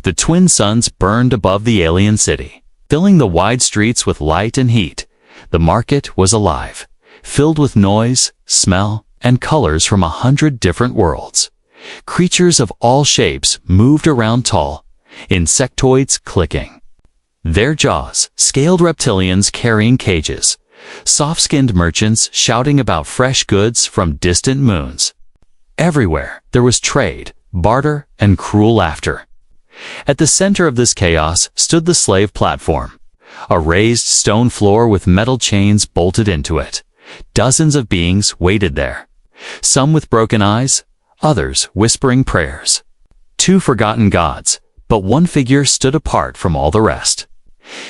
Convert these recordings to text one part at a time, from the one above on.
The twin suns burned above the alien city, filling the wide streets with light and heat. The market was alive, filled with noise, smell, and colors from 100 different worlds. Creatures of all shapes moved around tall, insectoids clicking. Their jaws, scaled reptilians carrying cages, soft-skinned merchants shouting about fresh goods from distant moons. Everywhere there was trade, barter, and cruel laughter. At the center of this chaos stood the slave platform, a raised stone floor with metal chains bolted into it. Dozens of beings waited there, some with broken eyes, others whispering prayers. Two forgotten gods, but one figure stood apart from all the rest.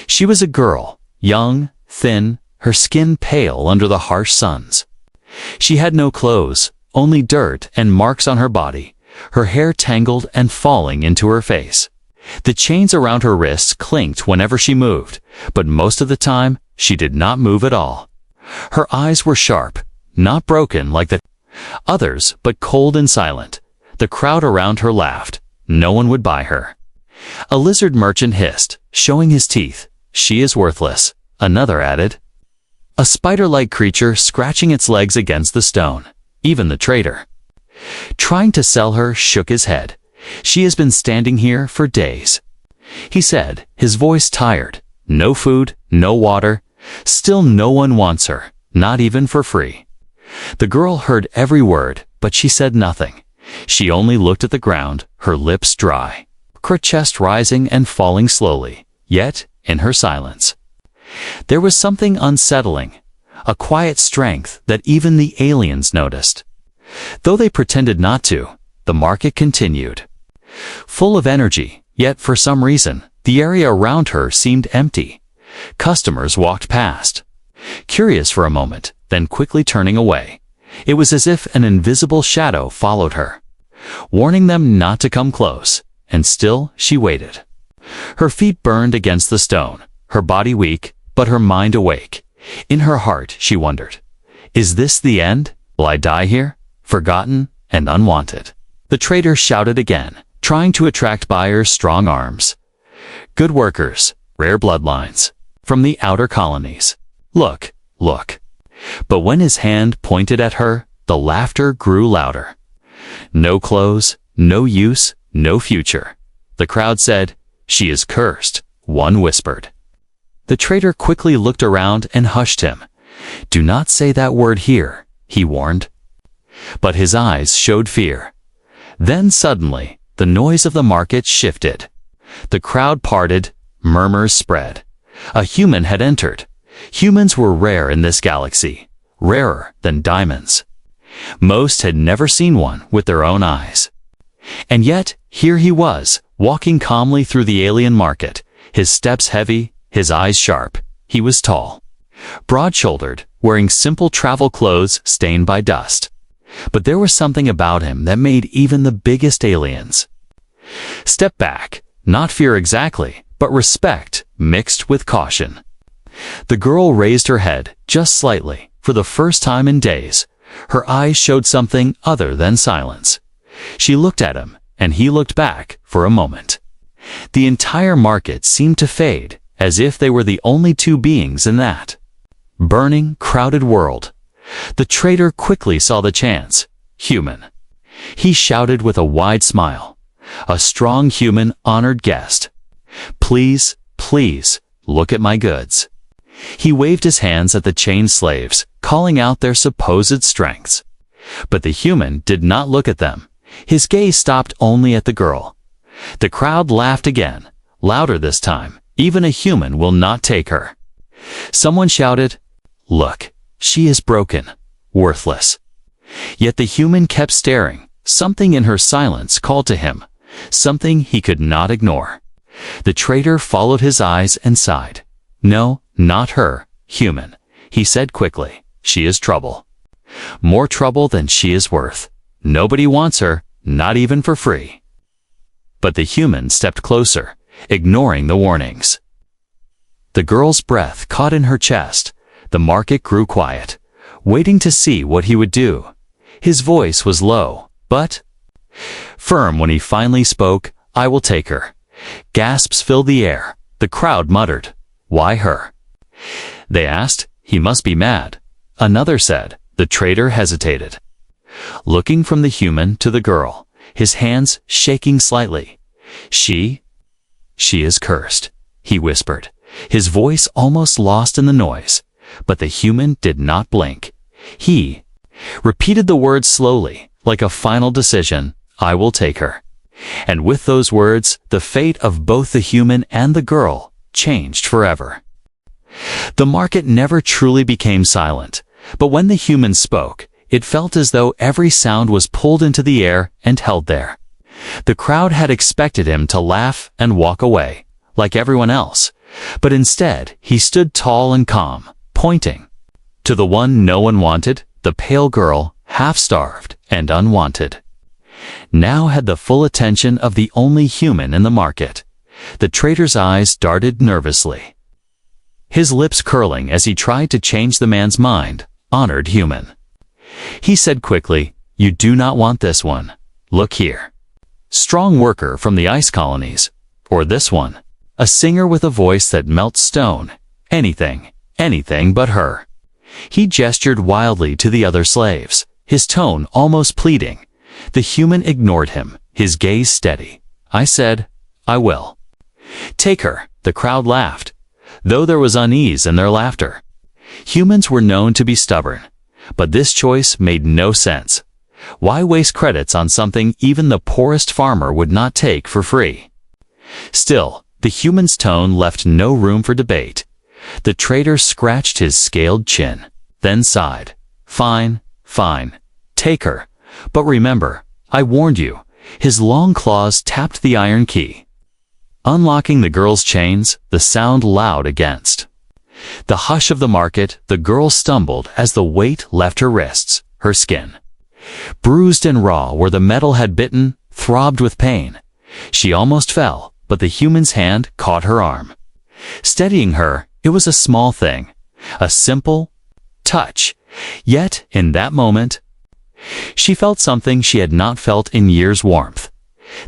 She was a girl, young, thin, her skin pale under the harsh suns. She had no clothes, only dirt and marks on her body, her hair tangled and falling into her face. The chains around her wrists clinked whenever she moved, but most of the time she did not move at all. Her eyes were sharp, not broken like the others, but cold and silent. The crowd around her laughed. No one would buy her. A lizard merchant hissed, showing his teeth. "She is worthless," another added. A spider-like creature scratching its legs against the stone. Even the trader, trying to sell her, shook his head. "She has been standing here for days," he said, his voice tired. "No food, no water. Still no one wants her, not even for free." The girl heard every word, but she said nothing. She only looked at the ground, her lips dry, her chest rising and falling slowly, yet in her silence there was something unsettling, a quiet strength that even the aliens noticed. Though they pretended not to, the market continued, full of energy, yet for some reason, the area around her seemed empty. Customers walked past, curious for a moment, then quickly turning away. It was as if an invisible shadow followed her, warning them not to come close, and still she waited. Her feet burned against the stone, her body weak, but her mind awake. In her heart, she wondered, "Is this the end? Will I die here, forgotten and unwanted?" The trader shouted again, trying to attract buyers' strong arms. "Good workers, rare bloodlines, from the outer colonies. Look, look." But when his hand pointed at her, the laughter grew louder. "No clothes, no use, no future." The crowd said, "She is cursed," one whispered. The trader quickly looked around and hushed him. "Do not say that word here," he warned. But his eyes showed fear. Then suddenly, the noise of the market shifted. The crowd parted, murmurs spread. A human had entered. Humans were rare in this galaxy, rarer than diamonds. Most had never seen one with their own eyes. And yet, here he was, walking calmly through the alien market, his steps heavy, his eyes sharp. He was tall, broad-shouldered, wearing simple travel clothes stained by dust. But there was something about him that made even the biggest aliens step back, not fear exactly, but respect mixed with caution. The girl raised her head, just slightly, for the first time in days. Her eyes showed something other than silence. She looked at him, and he looked back for a moment. The entire market seemed to fade, as if they were the only two beings in that burning, crowded world. The trader quickly saw the chance. Human. He shouted with a wide smile. A strong human honored guest. "Please, please, look at my goods." He waved his hands at the chained slaves, calling out their supposed strengths. But the human did not look at them. His gaze stopped only at the girl. The crowd laughed again, louder this time. Even a human will not take her. Someone shouted, "Look, she is broken, worthless." Yet the human kept staring. Something in her silence called to him, something he could not ignore. The trader followed his eyes and sighed. "No, not her, human," he said quickly. "She is trouble. More trouble than she is worth. Nobody wants her, not even for free." But the human stepped closer, ignoring the warnings. The girl's breath caught in her chest. The market grew quiet, waiting to see what he would do. His voice was low, but firm when he finally spoke. "I will take her. Gasps filled the air. The crowd muttered, "Why her?" They asked, "He must be mad." Another said. The trader hesitated, looking from the human to the girl, his hands shaking slightly. She is cursed," he whispered, his voice almost lost in the noise. But the human did not blink. He repeated the words slowly, like a final decision, "I will take her." And with those words, the fate of both the human and the girl changed forever. The market never truly became silent, but when the human spoke, it felt as though every sound was pulled into the air and held there. The crowd had expected him to laugh and walk away, like everyone else, but instead he stood tall and calm, pointing to the one no one wanted, the pale girl, half-starved and unwanted. Now had the full attention of the only human in the market. The trader's eyes darted nervously, his lips curling as he tried to change the man's mind. Honored human, he said quickly, "You do not want this one. Look here. Strong worker from the ice colonies. Or this one. A singer with a voice that melts stone. Anything but her." He gestured wildly to the other slaves, his tone almost pleading. The human ignored him, his gaze steady. "I said, I will." "Take her." The crowd laughed, though there was unease in their laughter. Humans were known to be stubborn, but this choice made no sense. Why waste credits on something even the poorest farmer would not take for free? Still, the human's tone left no room for debate. The trader scratched his scaled chin, then sighed. Fine. Take her. But remember, I warned you." His long claws tapped the iron key, unlocking the girl's chains, the sound loud against the hush of the market. The girl stumbled as the weight left her wrists. Her skin, bruised and raw where the metal had bitten, throbbed with pain. She almost fell, but the human's hand caught her arm, steadying her. It was a small thing, a simple touch. Yet, in that moment, she felt something she had not felt in years: warmth.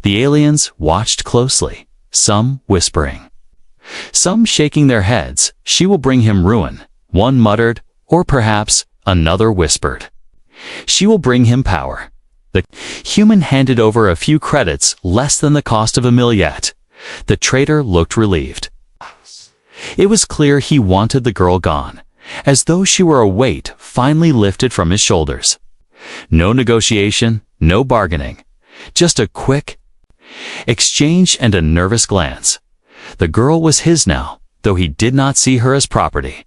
The aliens watched closely, some whispering, some shaking their heads. "She will bring him ruin," one muttered, or perhaps another whispered, "She will bring him power." The human handed over a few credits, less than the cost of a meal yet. The trader looked relieved. It was clear he wanted the girl gone, as though she were a weight finally lifted from his shoulders. No negotiation, no bargaining, just a quick exchange and a nervous glance. The girl was his now, though he did not see her as property.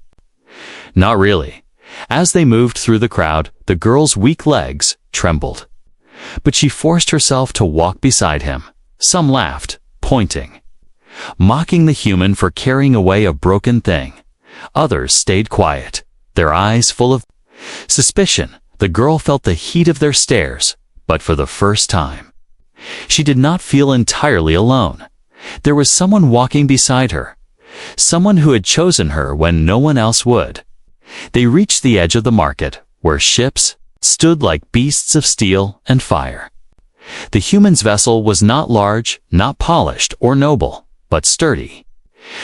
Not really. As they moved through the crowd, the girl's weak legs trembled, but she forced herself to walk beside him. Some laughed, pointing, mocking the human for carrying away a broken thing. Others stayed quiet, their eyes full of suspicion. The girl felt the heat of their stares, but for the first time, she did not feel entirely alone. There was someone walking beside her, someone who had chosen her when no one else would. They reached the edge of the market, where ships stood like beasts of steel and fire. The human's vessel was not large, not polished or noble, but sturdy.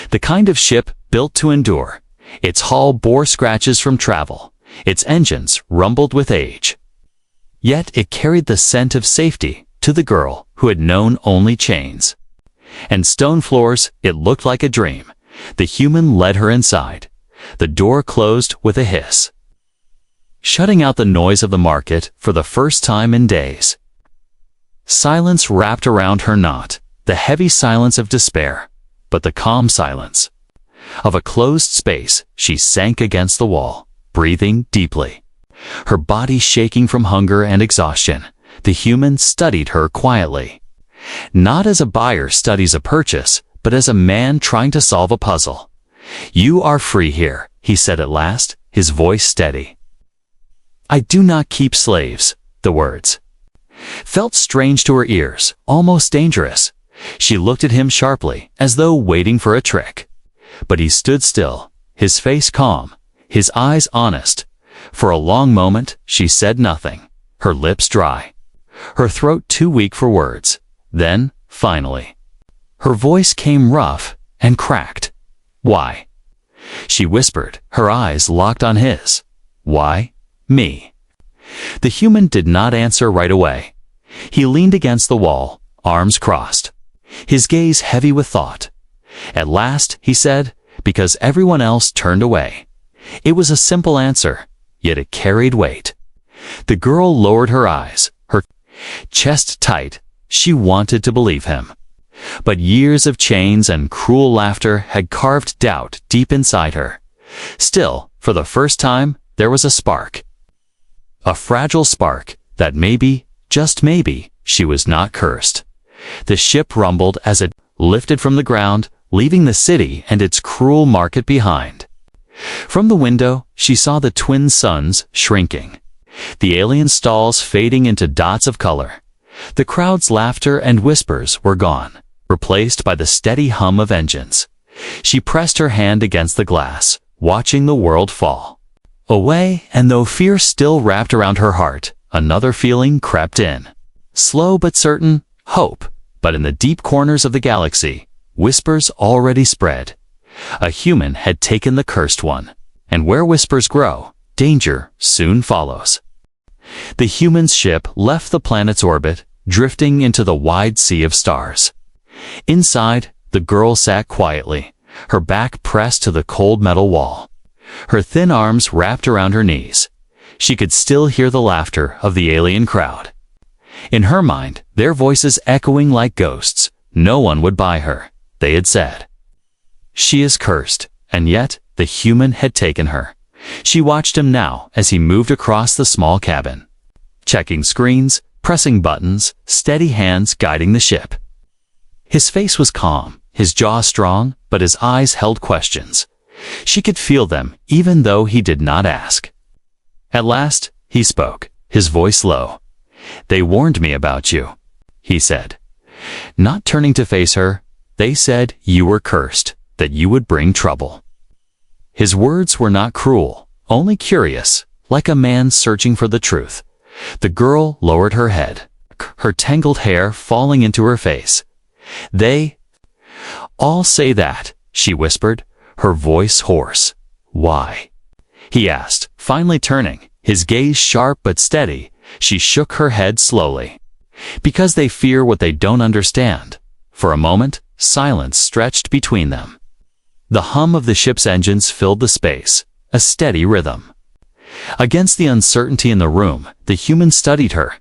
The kind of ship built to endure. Its hull bore scratches from travel. Its engines rumbled with age. Yet it carried the scent of safety to the girl who had known only chains and stone floors. It looked like a dream. The human led her inside. The door closed with a hiss, shutting out the noise of the market for the first time in days. Silence wrapped around her, not the heavy silence of despair, but the calm silence of a closed space. She sank against the wall, breathing deeply, her body shaking from hunger and exhaustion. The human studied her quietly, not as a buyer studies a purchase, but as a man trying to solve a puzzle. "You are free here," he said at last, his voice steady. "I do not keep slaves." The words felt strange to her ears, almost dangerous. She looked at him sharply, as though waiting for a trick. But he stood still, his face calm, his eyes honest. For a long moment, she said nothing, her lips dry, her throat too weak for words. Then, finally, Her voice came rough and cracked. "Why?" she whispered, her eyes locked on his. "Why? Me?" The human did not answer right away. He leaned against the wall, arms crossed, his gaze heavy with thought. At last, he said, because everyone else turned away. It was a simple answer, yet it carried weight. The girl lowered her eyes, her chest tight. She wanted to believe him. But years of chains and cruel laughter had carved doubt deep inside her. Still, for the first time, there was a spark. A fragile spark that maybe, just maybe, she was not cursed. The ship rumbled as it lifted from the ground, leaving the city and its cruel market behind. From the window, she saw the twin suns shrinking, the alien stalls fading into dots of color. The crowd's laughter and whispers were gone, replaced by the steady hum of engines. She pressed her hand against the glass, watching the world fall away, and though fear still wrapped around her heart, another feeling crept in. Slow but certain, hope. But in the deep corners of the galaxy, whispers already spread. A human had taken the cursed one, and where whispers grow, danger soon follows. The human's ship left the planet's orbit, drifting into the wide sea of stars. Inside, the girl sat quietly, her back pressed to the cold metal wall, her thin arms wrapped around her knees. She could still hear the laughter of the alien crowd. In her mind, their voices echoing like ghosts. No one would buy her, they had said. She is cursed, and yet the human had taken her. She watched him now as he moved across the small cabin, checking screens, pressing buttons, steady hands guiding the ship. His face was calm, his jaw strong, but his eyes held questions. She could feel them, even though he did not ask. At last, he spoke, his voice low. "They warned me about you," he said. Not turning to face her, "They said you were cursed, that you would bring trouble." His words were not cruel, only curious, like a man searching for the truth. The girl lowered her head, her tangled hair falling into her face. "They all say that," she whispered, her voice hoarse. "Why?" he asked, finally turning, his gaze sharp but steady. She shook her head slowly. "Because they fear what they don't understand." For a moment, silence stretched between them. The hum of the ship's engines filled the space, a steady rhythm. Against the uncertainty in the room, the human studied her,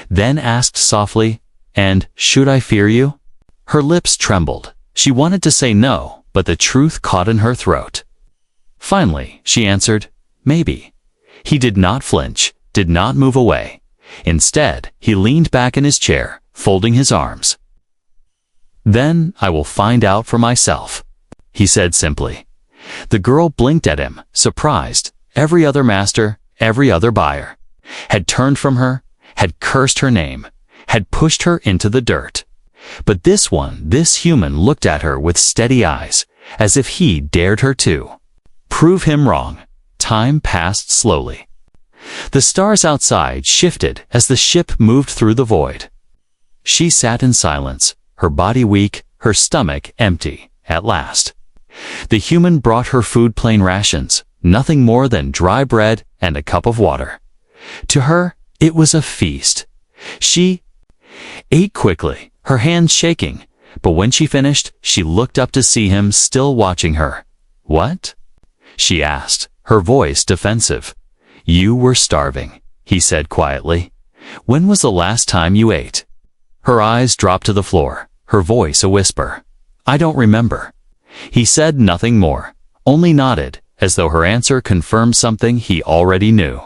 then asked softly, "And should I fear you?" Her lips trembled. She wanted to say no, but the truth caught in her throat. Finally, she answered, "Maybe." He did not flinch, did not move away. Instead, he leaned back in his chair, folding his arms. "Then I will find out for myself," he said simply. The girl blinked at him, surprised. Every other master, every other buyer, had turned from her, had cursed her name, had pushed her into the dirt. But this one, this human, looked at her with steady eyes, as if he dared her to prove him wrong. Time passed slowly. The stars outside shifted as the ship moved through the void. She sat in silence, her body weak, her stomach empty. At last, the human brought her food, plain rations, nothing more than dry bread and a cup of water. To her, it was a feast. She ate quickly, her hands shaking, but when she finished, she looked up to see him still watching her. "What?" she asked, her voice defensive. "You were starving," he said quietly. "When was the last time you ate?" Her eyes dropped to the floor, her voice a whisper. "I don't remember." He said nothing more, only nodded, as though her answer confirmed something he already knew.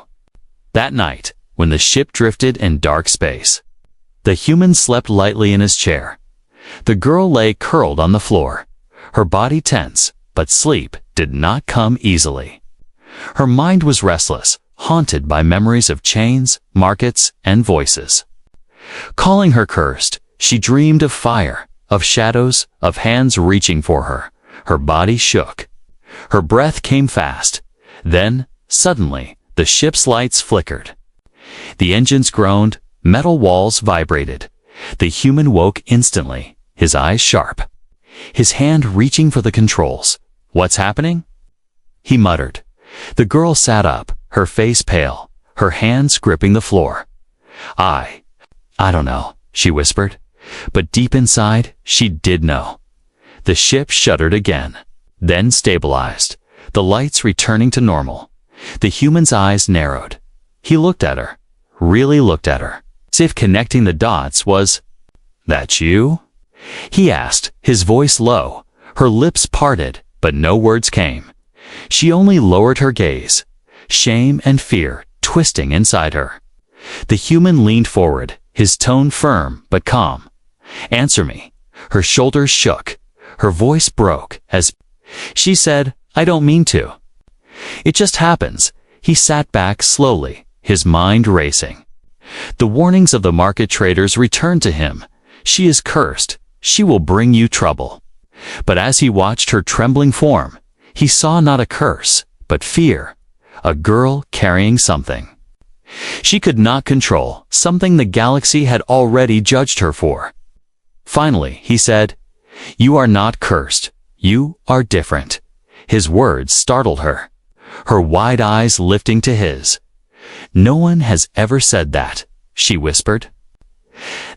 That night, when the ship drifted in dark space, the human slept lightly in his chair. The girl lay curled on the floor, her body tense, but sleep did not come easily. Her mind was restless, haunted by memories of chains, markets, and voices calling her cursed. She dreamed of fire, of shadows, of hands reaching for her. Her body shook. Her breath came fast. Then, suddenly, the ship's lights flickered. The engines groaned, metal walls vibrated. The human woke instantly, his eyes sharp. his hand reaching for the controls. "What's happening?" he muttered. The girl sat up, her face pale, her hands gripping the floor. I don't know," she whispered. But deep inside, she did know. The ship shuddered again, then stabilized, the lights returning to normal. The human's eyes narrowed. He looked at her, really looked at her, as if connecting the dots was, "That you?" he asked, his voice low. Her lips parted, but no words came. She only lowered her gaze, shame and fear twisting inside her. The human leaned forward, his tone firm but calm. "Answer me." Her shoulders shook. Her voice broke as she said, "I don't mean to. It just happens." He sat back slowly, his mind racing. The warnings of the market traders returned to him. "She is cursed. She will bring you trouble." But as he watched her trembling form, he saw not a curse, but fear. A girl carrying something she could not control, something the galaxy had already judged her for. Finally, he said, "You are not cursed. You are different." His words startled her, her wide eyes lifting to his. "No one has ever said that," she whispered.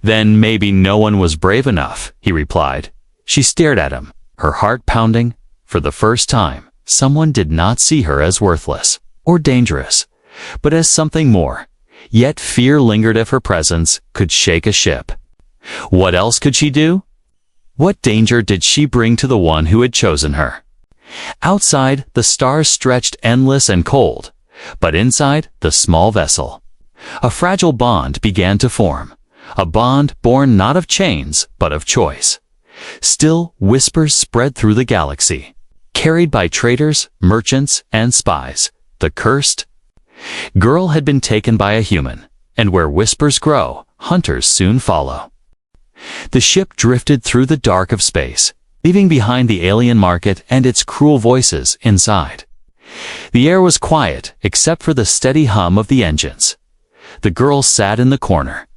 "Then maybe no one was brave enough," he replied. She stared at him, her heart pounding. For the first time, someone did not see her as worthless or dangerous, but as something more. Yet fear lingered if her presence could shake a ship. What else could she do? What danger did she bring to the one who had chosen her? Outside, the stars stretched endless and cold, but inside, the small vessel, a fragile bond began to form, a bond born not of chains, but of choice. Still, whispers spread through the galaxy, carried by traders, merchants, and spies. The cursed girl had been taken by a human, and where whispers grow, hunters soon follow. The ship drifted through the dark of space, leaving behind the alien market and its cruel voices inside. The air was quiet, except for the steady hum of the engines. The girl sat in the corner,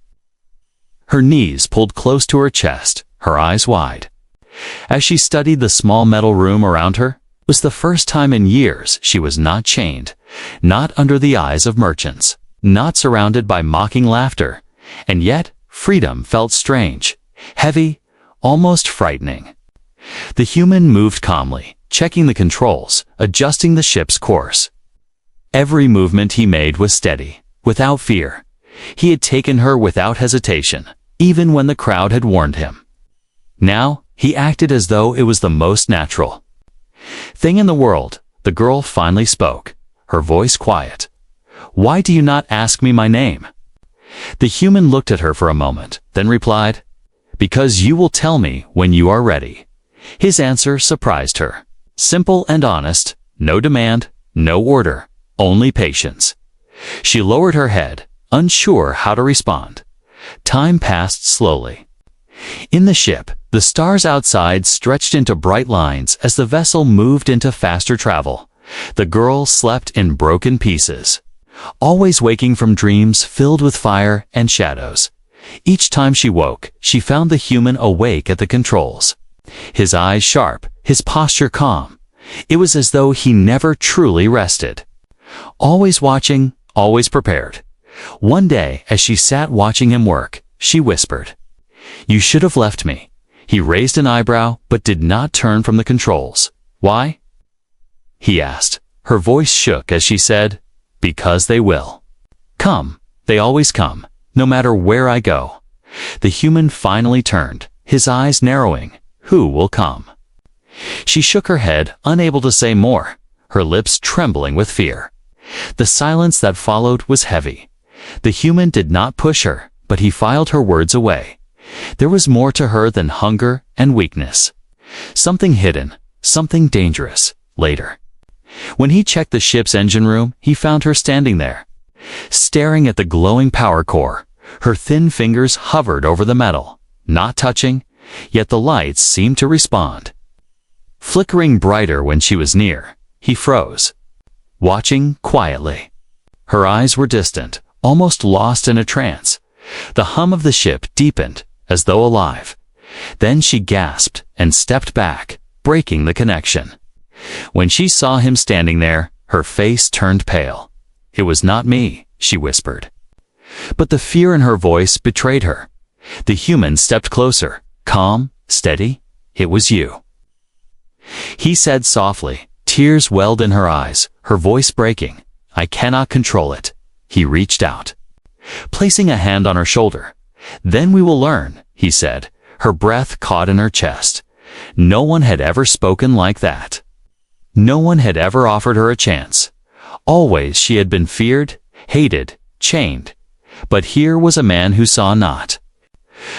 her knees pulled close to her chest, her eyes wide. As she studied the small metal room around her, it was the first time in years she was not chained, not under the eyes of merchants, not surrounded by mocking laughter, and yet freedom felt strange, heavy, almost frightening. The human moved calmly, checking the controls, adjusting the ship's course. Every movement he made was steady, without fear. He had taken her without hesitation, even when the crowd had warned him. Now, he acted as though it was the most natural thing in the world. The girl finally spoke, her voice quiet. "Why do you not ask me my name?" The human looked at her for a moment, then replied, "Because you will tell me when you are ready." His answer surprised her. Simple and honest, no demand, no order, only patience. She lowered her head, unsure how to respond. Time passed slowly. In the ship, the stars outside stretched into bright lines as the vessel moved into faster travel. The girl slept in broken pieces, always waking from dreams filled with fire and shadows. Each time she woke, she found the human awake at the controls, his eyes sharp, his posture calm. It was as though he never truly rested. Always watching, always prepared. One day, as she sat watching him work, she whispered, "You should have left me." He raised an eyebrow, but did not turn from the controls. "Why?" he asked. Her voice shook as she said, "Because they will. Come, they always come, no matter where I go." The human finally turned, his eyes narrowing. "Who will come?" She shook her head, unable to say more, her lips trembling with fear. The silence that followed was heavy. The human did not push her, but he filed her words away. There was more to her than hunger and weakness. Something hidden, something dangerous, later. When he checked the ship's engine room, he found her standing there, staring at the glowing power core. Her thin fingers hovered over the metal, not touching, yet the lights seemed to respond. Flickering brighter when she was near, he froze, watching quietly. Her eyes were distant, almost lost in a trance. The hum of the ship deepened, as though alive. Then she gasped and stepped back, breaking the connection. When she saw him standing there, her face turned pale. "It was not me," she whispered. But the fear in her voice betrayed her. The human stepped closer, calm, steady. "It was you," he said softly. Tears welled in her eyes, her voice breaking. "I cannot control it." He reached out, placing a hand on her shoulder. "Then we will learn," he said, her breath caught in her chest. No one had ever spoken like that. No one had ever offered her a chance. Always she had been feared, hated, chained. But here was a man who saw not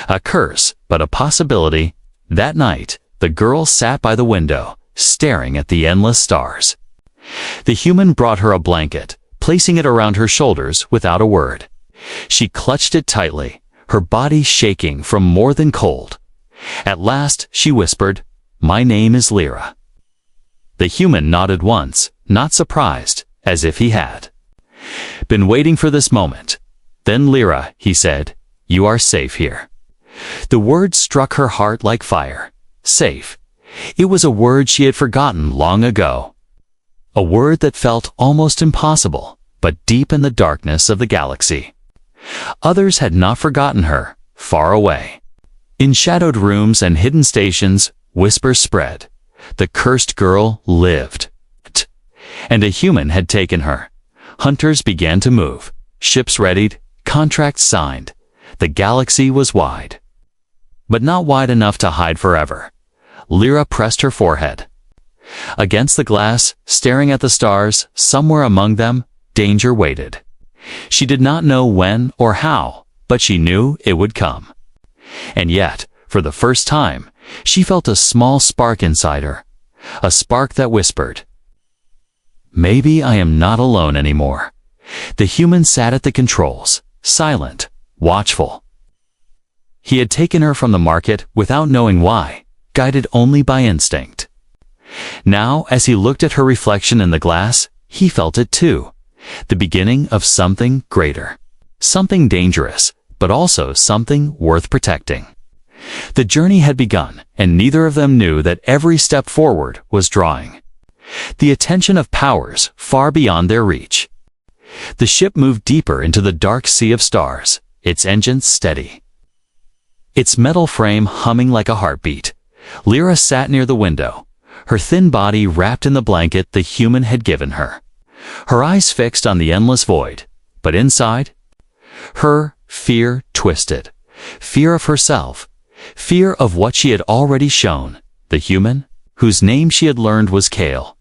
a curse, but a possibility. That night, the girl sat by the window, staring at the endless stars. The human brought her a blanket, placing it around her shoulders without a word. She clutched it tightly, her body shaking from more than cold. At last, she whispered, "My name is Lyra." The human nodded once, not surprised, as if he had been waiting for this moment. "Then Lyra," he said, "you are safe here." The word struck her heart like fire. Safe. It was a word she had forgotten long ago. A word that felt almost impossible, but deep in the darkness of the galaxy. Others had not forgotten her, far away. In shadowed rooms and hidden stations, whispers spread. The cursed girl lived. And a human had taken her. Hunters began to move. Ships readied, contracts signed. The galaxy was wide. But not wide enough to hide forever. Lyra pressed her forehead against the glass, staring at the stars. Somewhere among them, danger waited. She did not know when or how, but she knew it would come. And yet, for the first time, she felt a small spark inside her. A spark that whispered, "Maybe I am not alone anymore." The human sat at the controls, silent, watchful. He had taken her from the market without knowing why, guided only by instinct. Now, as he looked at her reflection in the glass, he felt it too. The beginning of something greater. Something dangerous, but also something worth protecting. The journey had begun, and neither of them knew that every step forward was drawing the attention of powers far beyond their reach. The ship moved deeper into the dark sea of stars, its engines steady, its metal frame humming like a heartbeat. Lyra sat near the window, her thin body wrapped in the blanket the human had given her. Her eyes fixed on the endless void, but inside, her fear twisted. Fear of herself, fear of what she had already shown. The human, whose name she had learned was Kale,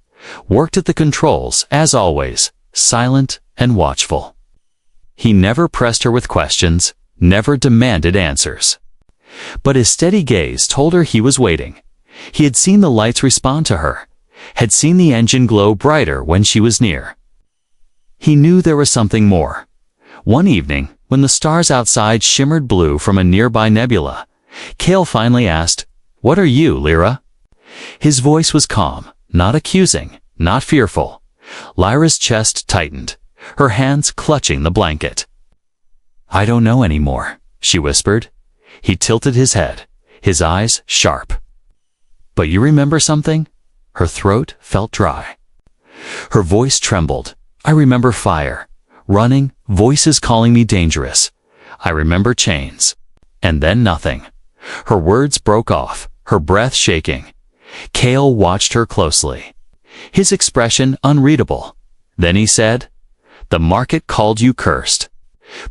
worked at the controls, as always, silent and watchful. He never pressed her with questions, never demanded answers. But his steady gaze told her he was waiting. He had seen the lights respond to her, had seen the engine glow brighter when she was near. He knew there was something more. One evening, when the stars outside shimmered blue from a nearby nebula, Kale finally asked, "What are you, Lyra?" His voice was calm, not accusing, not fearful. Lyra's chest tightened, her hands clutching the blanket. "I don't know anymore," she whispered. He tilted his head, his eyes sharp. "But you remember something?" Her throat felt dry. Her voice trembled. "I remember fire, running, voices calling me dangerous. I remember chains." And then nothing. Her words broke off, her breath shaking. Kale watched her closely, his expression unreadable. Then he said, "The market called you cursed.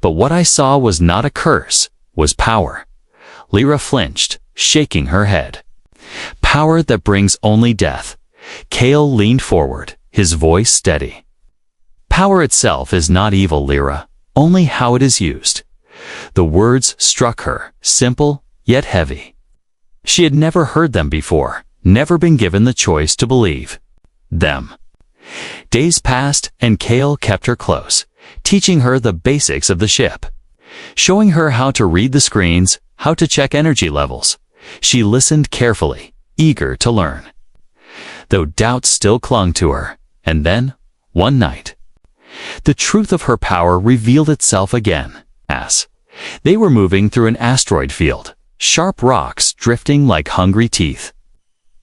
But what I saw was not a curse, was power." Lyra flinched, shaking her head. "Power that brings only death." Kale leaned forward, his voice steady. "Power itself is not evil, Lyra, only how it is used." The words struck her, simple yet heavy. She had never heard them before, never been given the choice to believe them. Days passed, and Kale kept her close, teaching her the basics of the ship, showing her how to read the screens, how to check energy levels. She listened carefully, eager to learn, though doubts still clung to her. And then, one night, the truth of her power revealed itself again. As they were moving through an asteroid field, sharp rocks drifting like hungry teeth.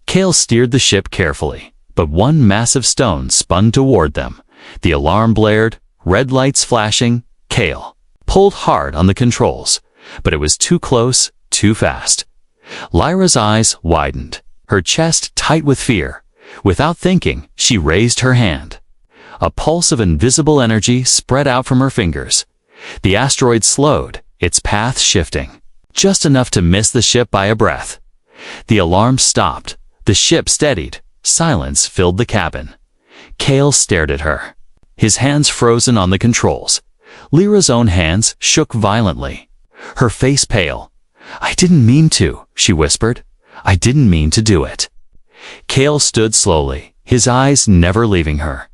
Kale steered the ship carefully, but one massive stone spun toward them. The alarm blared, red lights flashing. Kale pulled hard on the controls, but it was too close, too fast. Lyra's eyes widened, her chest tight with fear. Without thinking, she raised her hand. A pulse of invisible energy spread out from her fingers. The asteroid slowed, its path shifting, just enough to miss the ship by a breath. The alarm stopped. The ship steadied. Silence filled the cabin. Kale stared at her, his hands frozen on the controls. Lyra's own hands shook violently, her face pale. "I didn't mean to," she whispered. "I didn't mean to do it." Kale stood slowly, his eyes never leaving her.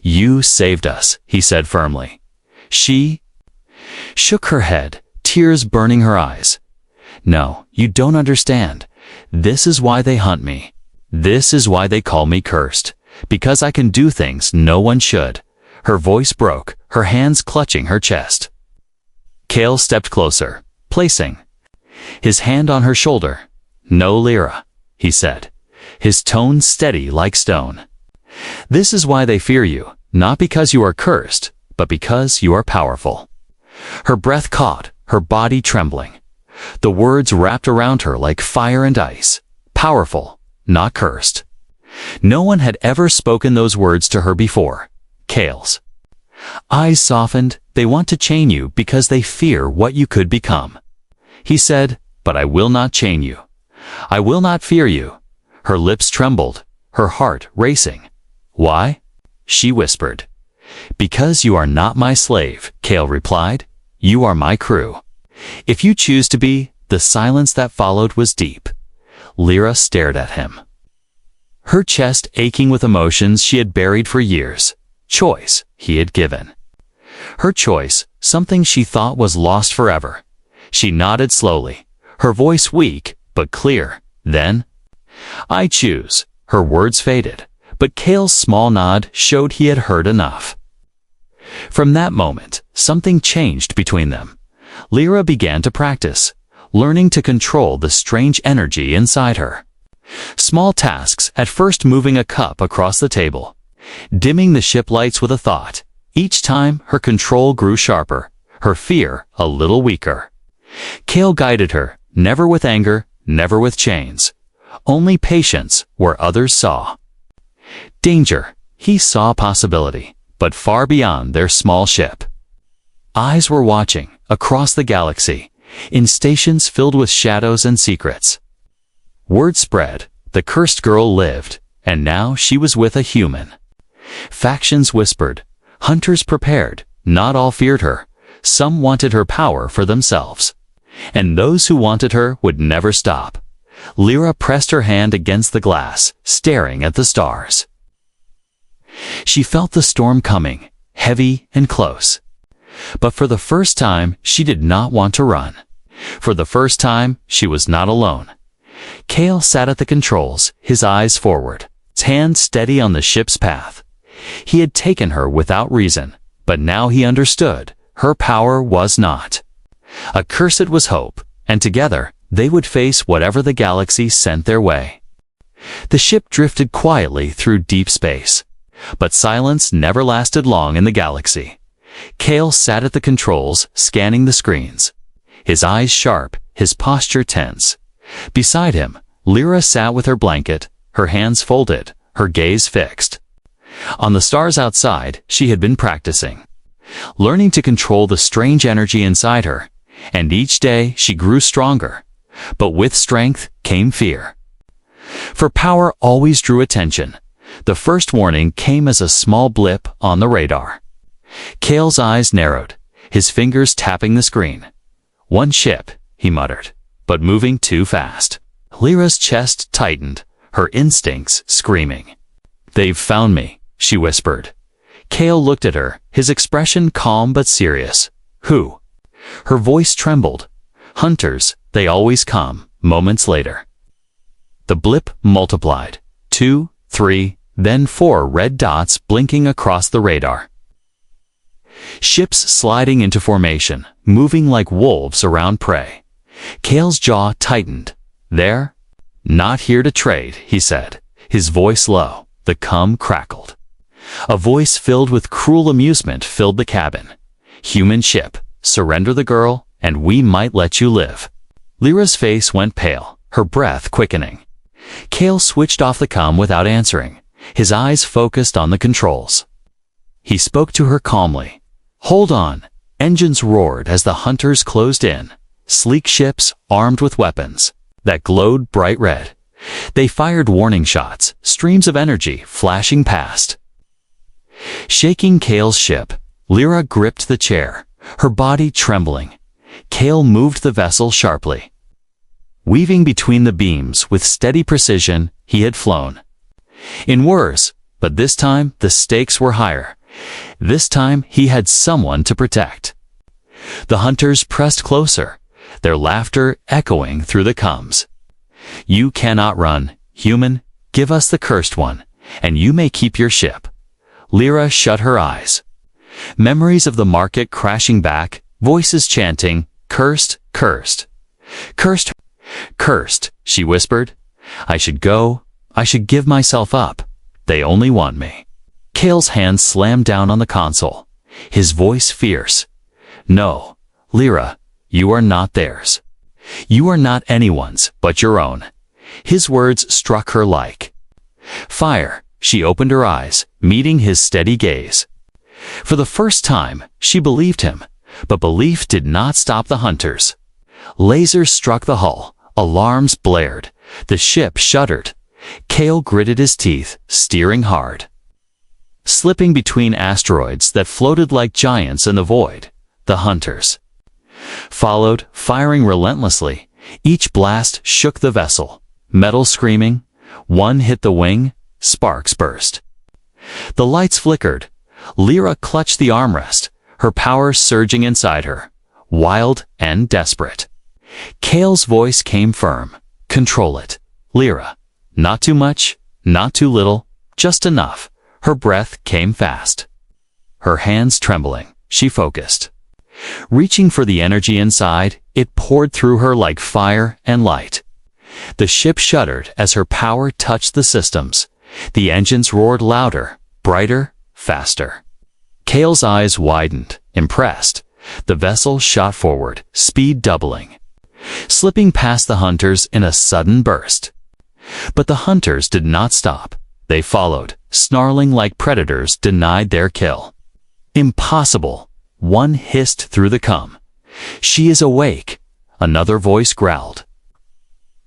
"You saved us," he said firmly. She shook her head, tears burning her eyes. "No, you don't understand. This is why they hunt me. This is why they call me cursed. Because I can do things no one should." Her voice broke, her hands clutching her chest. Kale stepped closer, placing his hand on her shoulder. "No, Lyra," he said, his tone steady like stone. "This is why they fear you, not because you are cursed, but because you are powerful." Her breath caught, her body trembling. The words wrapped around her like fire and ice. Powerful, not cursed. No one had ever spoken those words to her before. Kale's eyes softened. "They want to chain you because they fear what you could become." He said, "But I will not chain you. I will not fear you." Her lips trembled, her heart racing. "Why?" she whispered. "Because you are not my slave," Kale replied. "You are my crew. If you choose to be." The silence that followed was deep. Lyra stared at him, her chest aching with emotions she had buried for years. Choice he had given. Her choice, something she thought was lost forever. She nodded slowly, her voice weak but clear. Then, "I choose." Her words faded, but Kale's small nod showed he had heard enough. From that moment, something changed between them. Lyra began to practice, learning to control the strange energy inside her. Small tasks, at first moving a cup across the table, dimming the ship lights with a thought. Each time, her control grew sharper, her fear a little weaker. Kale guided her, never with anger, never with chains. Only patience where others saw danger. He saw possibility, but far beyond their small ship. Eyes were watching, across the galaxy, in stations filled with shadows and secrets. Word spread, the cursed girl lived, and now she was with a human. Factions whispered, hunters prepared. Not all feared her. Some wanted her power for themselves. And those who wanted her would never stop. Lyra pressed her hand against the glass, staring at the stars. She felt the storm coming, heavy and close. But for the first time, she did not want to run. For the first time, she was not alone. Kale sat at the controls, his eyes forward, his hand steady on the ship's path. He had taken her without reason, but now he understood. Her power was not. Accursed was hope, and together, they would face whatever the galaxy sent their way. The ship drifted quietly through deep space. But silence never lasted long in the galaxy. Kale sat at the controls, scanning the screens. His eyes sharp, his posture tense. Beside him, Lyra sat with her blanket, her hands folded, her gaze fixed. On the stars outside, she had been practicing, learning to control the strange energy inside her, and each day she grew stronger. But with strength came fear. For power always drew attention. The first warning came as a small blip on the radar. Kale's eyes narrowed, his fingers tapping the screen. "One ship," he muttered, "but moving too fast." Lyra's chest tightened, her instincts screaming. "They've found me," she whispered. Kale looked at her, his expression calm but serious. "Who?" Her voice trembled. "Hunters, they always come." Moments later, the blip multiplied. 2, 3, then 4 red dots blinking across the radar. Ships sliding into formation, moving like wolves around prey. Kale's jaw tightened. There? Not here to trade, he said, his voice low. The cum crackled. A voice filled with cruel amusement filled the cabin. Human ship, surrender the girl, and we might let you live. Lyra's face went pale, her breath quickening. Kale switched off the cum without answering, his eyes focused on the controls. He spoke to her calmly. Hold on. Engines roared as the hunters closed in. Sleek ships, armed with weapons that glowed bright red. They fired warning shots, streams of energy flashing past. Shaking Kale's ship, Lyra gripped the chair, her body trembling. Kale moved the vessel sharply. Weaving between the beams with steady precision, he had flown. In worse, but this time the stakes were higher. This time he had someone to protect. The hunters pressed closer, their laughter echoing through the cums. You cannot run, human, give us the cursed one, and you may keep your ship. Lyra shut her eyes. Memories of the market crashing back, voices chanting, cursed, cursed. Cursed, cursed, she whispered. I should go, I should give myself up. They only want me. Kale's hand slammed down on the console, his voice fierce. No, Lyra, you are not theirs. You are not anyone's but your own. His words struck her like fire. She opened her eyes, meeting his steady gaze. For the first time, she believed him, but belief did not stop the hunters. Lasers struck the hull, alarms blared, the ship shuddered. Kale gritted his teeth, steering hard. Slipping between asteroids that floated like giants in the void, the hunters followed, firing relentlessly. Each blast shook the vessel, metal screaming. One hit the wing, sparks burst. The lights flickered. Lyra clutched the armrest, her power surging inside her, wild and desperate. Kale's voice came firm. Control it, Lyra. Not too much, not too little, just enough. Her breath came fast. Her hands trembling, she focused. Reaching for the energy inside, it poured through her like fire and light. The ship shuddered as her power touched the systems. The engines roared louder, brighter, faster. Kale's eyes widened, impressed. The vessel shot forward, speed doubling, slipping past the hunters in a sudden burst. But the hunters did not stop. They followed, snarling like predators denied their kill. Impossible, one hissed through the cum. She is awake, another voice growled.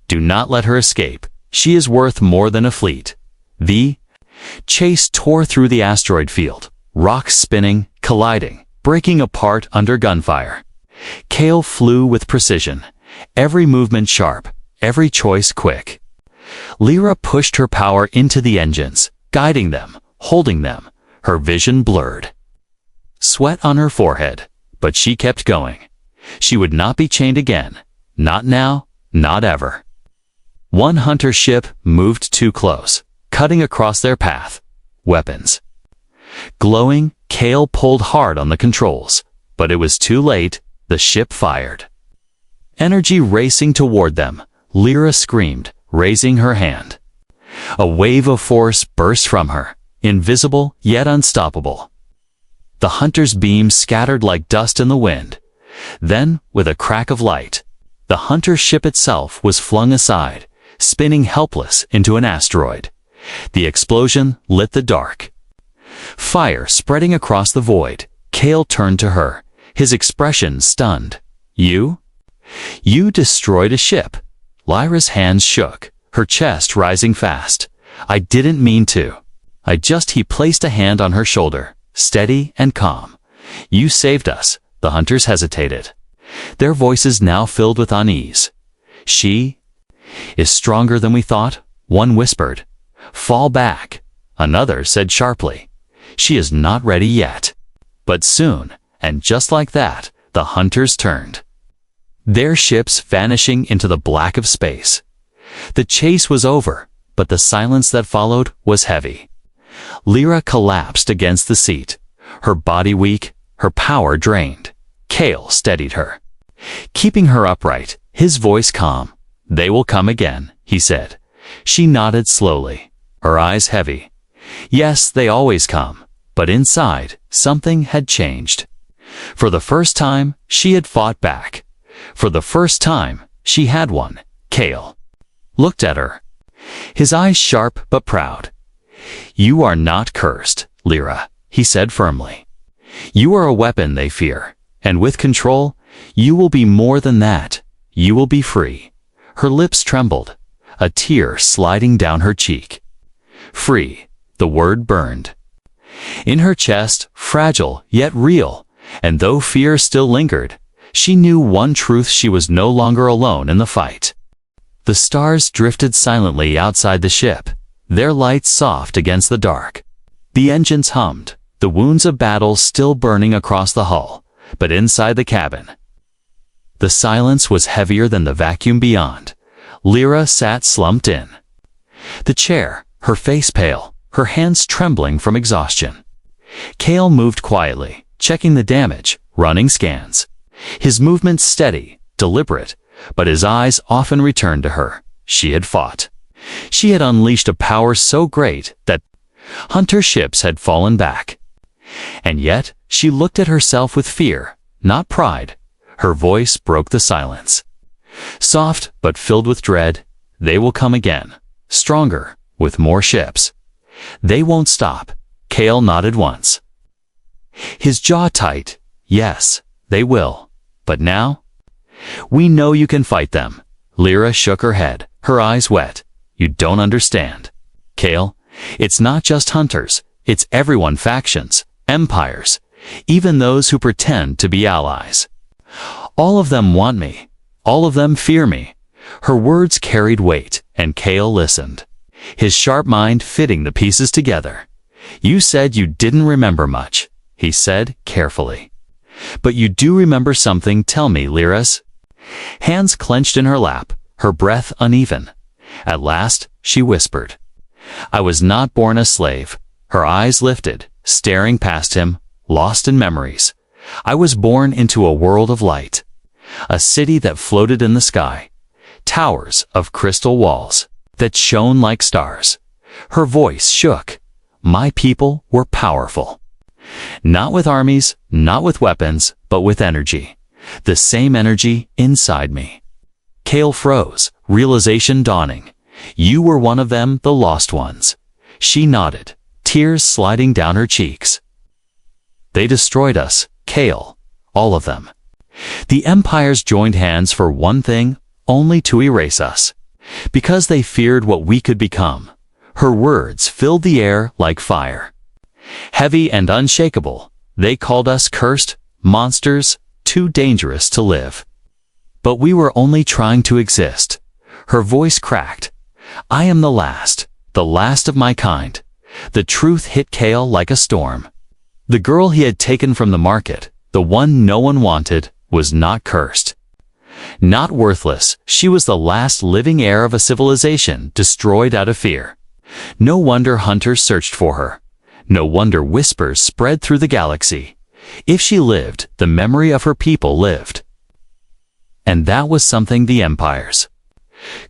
Do not let her escape. She is worth more than a fleet. The chase tore through the asteroid field, rocks spinning, colliding, breaking apart under gunfire. Kale flew with precision, every movement sharp, every choice quick. Lyra pushed her power into the engines, guiding them, holding them, her vision blurred. Sweat on her forehead, but she kept going. She would not be chained again, not now, not ever. One hunter ship moved too close, cutting across their path. Weapons. Glowing, Kale pulled hard on the controls, but it was too late. The ship fired. Energy racing toward them, Lyra screamed, raising her hand. A wave of force burst from her, invisible yet unstoppable. The hunter's beams scattered like dust in the wind. Then, with a crack of light, the hunter ship itself was flung aside, spinning helpless into an asteroid. The explosion lit the dark. Fire spreading across the void. Kale turned to her, his expression stunned. You destroyed a ship. Lyra's hands shook, her chest rising fast. I didn't mean to. He placed a hand on her shoulder, steady and calm. You saved us. The hunters hesitated, their voices now filled with unease. She is stronger than we thought, one whispered. Fall back. Another said sharply. She is not ready yet. But soon, and just like that, the hunters turned, their ships vanishing into the black of space. The chase was over, but the silence that followed was heavy. Lyra collapsed against the seat, her body weak, her power drained. Kale steadied her, keeping her upright, his voice calm. "They will come again," he said. She nodded slowly, her eyes heavy. Yes, they always come, but inside, something had changed. For the first time, she had fought back. For the first time, she had won. Kale looked at her, his eyes sharp but proud. "You are not cursed, Lyra," he said firmly. "You are a weapon they fear, and with control, you will be more than that. You will be free." Her lips trembled, a tear sliding down her cheek. Free, the word burned in her chest, fragile yet real, and though fear still lingered, she knew one truth: she was no longer alone in the fight. The stars drifted silently outside the ship, their lights soft against the dark. The engines hummed, the wounds of battle still burning across the hull, but inside the cabin, the silence was heavier than the vacuum beyond. Lyra sat slumped in the chair, her face pale, her hands trembling from exhaustion. Kale moved quietly, checking the damage, running scans. His movements steady, deliberate, but his eyes often returned to her. She had fought. She had unleashed a power so great that hunter ships had fallen back. And yet, she looked at herself with fear, not pride. Her voice broke the silence. Soft, but filled with dread. "They will come again, stronger, with more ships. They won't stop." Kale nodded once, his jaw tight. "Yes, they will. But now? We know you can fight them." Lyra shook her head, her eyes wet. "You don't understand, Kale. It's not just hunters, it's everyone, factions, empires, even those who pretend to be allies. All of them want me. All of them fear me." Her words carried weight, and Kale listened, his sharp mind fitting the pieces together. "You said you didn't remember much," he said carefully. "But you do remember something. Tell me, Lyra's." Hands clenched in her lap, her breath uneven. At last, she whispered, "I was not born a slave." Her eyes lifted, staring past him, lost in memories. "I was born into a world of light. A city that floated in the sky. Towers of crystal walls that shone like stars." Her voice shook. "My people were powerful. Not with armies, not with weapons, but with energy. The same energy inside me." Kale froze, realization dawning. "You were one of them, the lost ones." She nodded, tears sliding down her cheeks. "They destroyed us, Kale. All of them. The empires joined hands for one thing, only to erase us. Because they feared what we could become." Her words filled the air like fire. Heavy and unshakable, they called us cursed, monsters, too dangerous to live. But we were only trying to exist. Her voice cracked. "I am the last of my kind." The truth hit Kale like a storm. The girl he had taken from the market, the one no one wanted, was not cursed. Not worthless, she was the last living heir of a civilization destroyed out of fear. No wonder hunters searched for her. No wonder whispers spread through the galaxy. If she lived, the memory of her people lived. And that was something the empires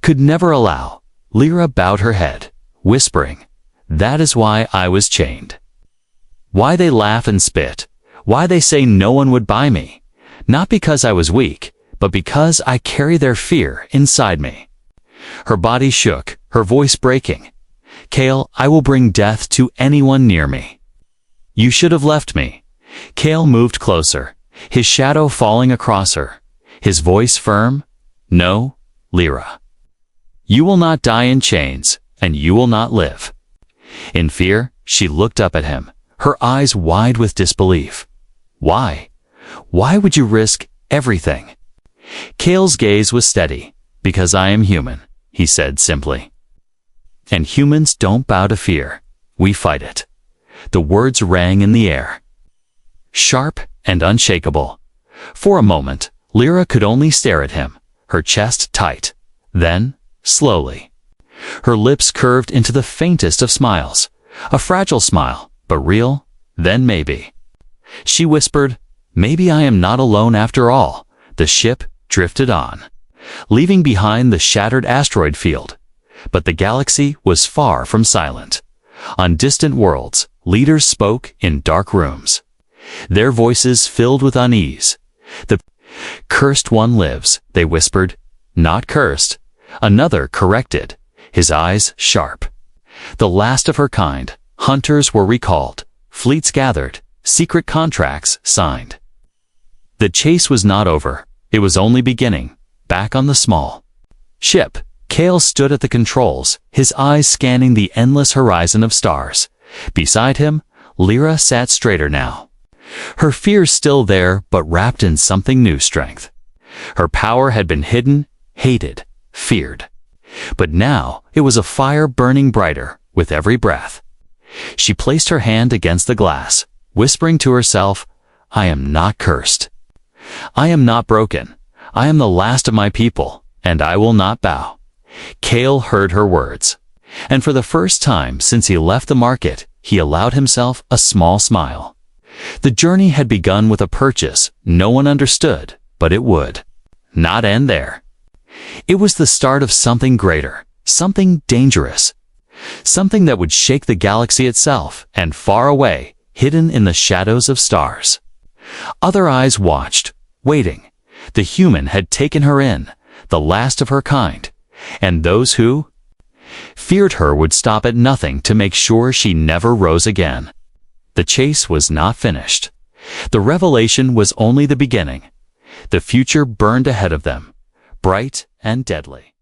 could never allow. Lyra bowed her head, whispering, "That is why I was chained. Why they laugh and spit. Why they say no one would buy me. Not because I was weak, but because I carry their fear inside me." Her body shook, her voice breaking. "Kale, I will bring death to anyone near me. You should have left me." Kale moved closer, his shadow falling across her, his voice firm. "No, Lyra. You will not die in chains, and you will not live." In fear, she looked up at him, her eyes wide with disbelief. "Why? Why would you risk everything?" Kale's gaze was steady. "Because I am human," he said simply. "And humans don't bow to fear. We fight it." The words rang in the air, sharp and unshakable. For a moment, Lyra could only stare at him, her chest tight. Then, slowly, her lips curved into the faintest of smiles. A fragile smile, but real. "Then maybe," she whispered, "maybe I am not alone after all." The ship drifted on. leaving behind the shattered asteroid field. But the galaxy was far from silent. On distant worlds, leaders spoke in dark rooms. Their voices filled with unease. "The cursed one lives," they whispered. "Not cursed." Another corrected, his eyes sharp. "The last of her kind." Hunters were recalled, fleets gathered, secret contracts signed. The chase was not over. It was only beginning. Back on the small ship, Kale stood at the controls, his eyes scanning the endless horizon of stars. Beside him, Lyra sat straighter now. Her fears still there, but wrapped in something new strength. Her power had been hidden, hated, feared. But now it was a fire burning brighter with every breath. She placed her hand against the glass, whispering to herself, "I am not cursed. I am not broken. I am the last of my people, and I will not bow." Kale heard her words. And for the first time since he left the market, he allowed himself a small smile. The journey had begun with a purchase no one understood, but it would not end there. It was the start of something greater, something dangerous, something that would shake the galaxy itself, and far away, hidden in the shadows of stars. Other eyes watched, waiting. The human had taken her in, the last of her kind, and those who feared her would stop at nothing to make sure she never rose again. The chase was not finished. The revelation was only the beginning. The future burned ahead of them, bright and deadly.